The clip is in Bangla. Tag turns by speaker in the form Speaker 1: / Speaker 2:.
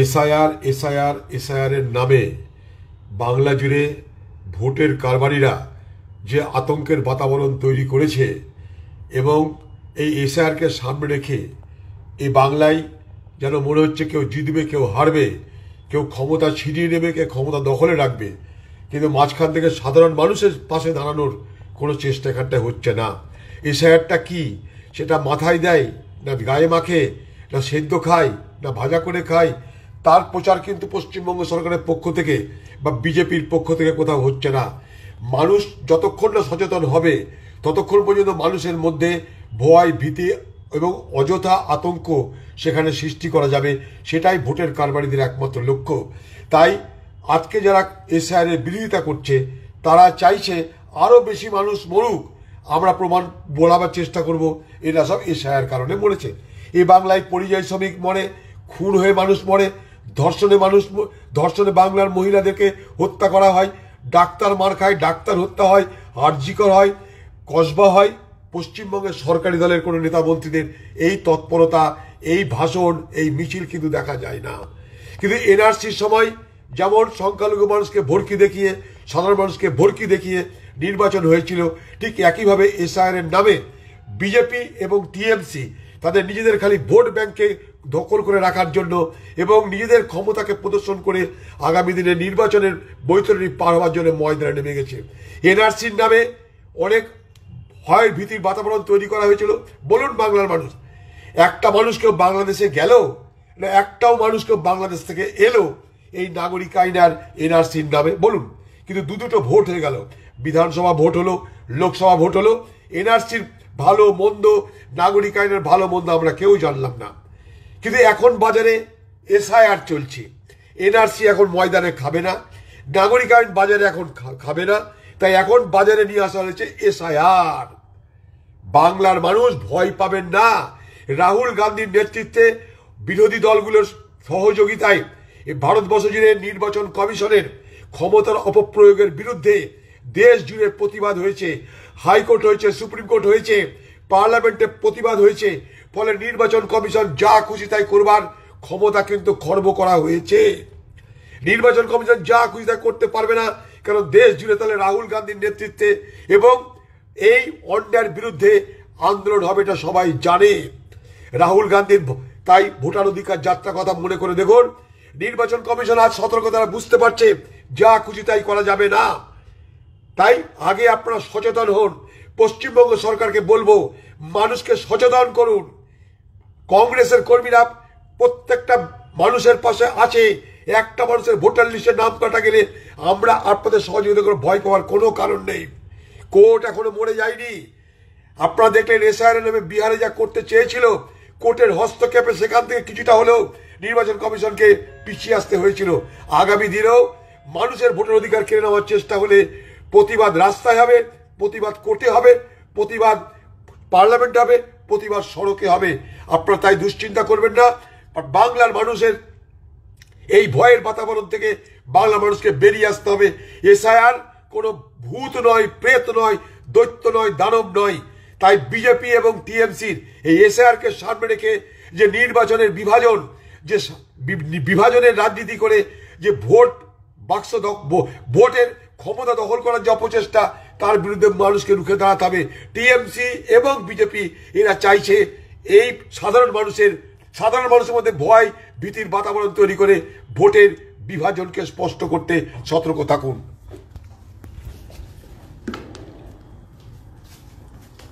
Speaker 1: এসআইআর নামে বাংলা জুড়ে ভোটের কারবারিরা যে আতঙ্কের বাতাবরণ তৈরি করেছে এবং এই এসআইআরকে সামনে রেখে এই বাংলায় যেন মনে হচ্ছে কেউ জিতবে কেউ হারবে, কেউ ক্ষমতা ছিনিয়ে নেবে, কেউ ক্ষমতা দখলে রাখবে, কিন্তু মাঝখান থেকে সাধারণ মানুষের পাশে দাঁড়ানোর কোনো চেষ্টা এখানটায় হচ্ছে না। এসআইআরটা কি সেটা মাথায় দেয় না গায়ে মাখে, না সেদ্ধ খায়, না ভাজা করে খায়, তার প্রচার কিন্তু পশ্চিমবঙ্গ সরকারের পক্ষ থেকে বা বিজেপির পক্ষ থেকে কোথাও হচ্ছে না। মানুষ যতক্ষণ না সচেতন হবে ততক্ষণ পর্যন্ত মানুষের মধ্যে ভয়, ভীতি এবং অযথা আতঙ্ক সেখানে সৃষ্টি করা যাবে, সেটাই ভোটের কারবারিদের একমাত্র লক্ষ্য। তাই আজকে যারা এসআইআরের বিরোধিতা করছে তারা চাইছে আরও বেশি মানুষ মরুক, আমরা প্রমাণ বলাবার চেষ্টা করব এরা সব এসআইআর কারণে মরেছে। এই বাংলায় পরিযায়ী শ্রমিক মরে, খুন হয়ে মানুষ মরে, ধর্ষণে বাংলার মহিলাদেরকে হত্যা করা হয়, ডাক্তার মার খায়, ডাক্তার হত্যা হয়, আরজিকর হয়, কসবা হয়। পশ্চিমবঙ্গের সরকারি দলের কোনো নেতা মন্ত্রীদের এই তৎপরতা, এই ভাষণ, এই মিছিল কিন্তু দেখা যায় না। কিন্তু এনআরসির সময় যেমন সংখ্যালঘু মানুষকে ভড়কি দেখিয়ে, সাধারণ মানুষকে ভড়কি দেখিয়ে নির্বাচন হয়েছিল, ঠিক একইভাবে এসআইআর নামে বিজেপি এবং টিএমসি তাদের নিজেদের খালি ভোট ব্যাংকে দখল করে রাখার জন্য এবং নিজেদের ক্ষমতাকে প্রদর্শন করে আগামী দিনে নির্বাচনের বৈতরণী পার হওয়ার জন্য ময়দানে নেমে গেছে। এনআরসির নামে অনেক ভয় ভীতির বাতাবরণ তৈরি করা হয়েছিল। বলুন বাংলার মানুষ, একটা মানুষ কেউ বাংলাদেশে গেল না একটাও মানুষ কেউ বাংলাদেশ থেকে এলো এই নাগরিক আইন আর এনআরসির নামে? বলুন। কিন্তু দুটো ভোট হয়ে গেল, বিধানসভা ভোট হলো, লোকসভা ভোট হলো, এনআরসির ভালো মন্দ, নাগরিক আইনের ভালো মন্দ আমরা কেউ জানলাম না। কিন্তু এখন বাজারে এসআইআর চলছে, এনআরসি এখন ময়দানে খাবে না, নাগরিক আইন বাজারে এখন খাবে না, তাই এখন বাজারে নিয়ে আসা হয়েছে এসআইআর। বাংলার মানুষ ভয় পাবেন না। রাহুল গান্ধীর নেতৃত্বে বিরোধী দলগুলোর সহযোগিতায় ভারতবর্ষ জুড়ে নির্বাচন কমিশনের ক্ষমতার অপপ্রয়োগের বিরুদ্ধে দেশ জুড়ে প্রতিবাদ হয়েছে, হাইকোর্ট হয়েছে, সুপ্রিম কোর্ট হয়েছে, পার্লামেন্টে প্রতিবাদ হয়েছে। ফলে নির্বাচন কমিশন যা খুশি তাই করবার ক্ষমতা কিন্তু খর্ব করা হয়েছে। নির্বাচন কমিশন যা খুশি তাই করতে পারবে না, কারণ দেশ জুড়ে তাহলে রাহুল গান্ধীর নেতৃত্বে এবং এই অন্যায়ের বিরুদ্ধে আন্দোলন হবে, এটা সবাই জানে। রাহুল গান্ধীর তাই ভোটার অধিকার যাত্রা কথা মনে করে দেখুন, নির্বাচন কমিশন আজ সতর্কতা বুঝতে পারছে যা খুশি তাই করা যাবে না। তাই আগে আপনারা সচেতন হন। পশ্চিমবঙ্গ সরকারকে বলবো মানুষকে সচেতন করুন। কংগ্রেসের কর্মীরা প্রত্যেকটা মানুষের পাশে আছে, একটা মানুষের ভোটার লিস্টের নাম কাটা গেলে আমরা আপনাদের সহযোগিতা করে ভয় পাওয়ার কোনো কারণ নেই। কোর্ট এখনো মরে যায়নি। আপনারা দেখলেন এসআইআর নামে বিহারে যা করতে চেয়েছিল, কোর্টের হস্তক্ষেপে সেখান থেকে কিছুটা হলেও নির্বাচন কমিশনকে পিছিয়ে আসতে হয়েছিল। আগামী দিনেও মানুষের ভোটার অধিকার কেড়ে নেওয়ার চেষ্টা হলে প্রতিবাদ রাস্তায় হবে, প্রতিবাদ কোর্টে হবে, প্রতিবাদ পার্লামেন্টে হবে, প্রতিবাদ সড়কে হবে। আপনারা তাই দুশ্চিন্তা করবেন না। বাংলার মানুষের এই ভয়ের বাতাবরণ থেকে বাংলা মানুষকে বেরিয়ে আসতে হবে। এসআইআর কোনো ভূত নয়, প্রেত নয়, দৈত্য নয়, দানব নয়। তাই বিজেপি এবং টিএমসির এই এসআইআরকে সামনে রেখে যে নির্বাচনের বিভাজন, যে বিভাজনের রাজনীতি করে যে ভোট বাক্স ভোটের ক্ষমতা দখল করার যে অপচেষ্টা, তার বিরুদ্ধে মানুষকে রুখে দাঁড়াতে হবে। টিএমসি এবং বিজেপি এরা চাইছে এই সাধারণ মানুষের মধ্যে ভয় ভীতির বাতাবরণ তৈরি করে ভোটের বিভাজনকে স্পষ্ট করতে সতর্ক থাকুন।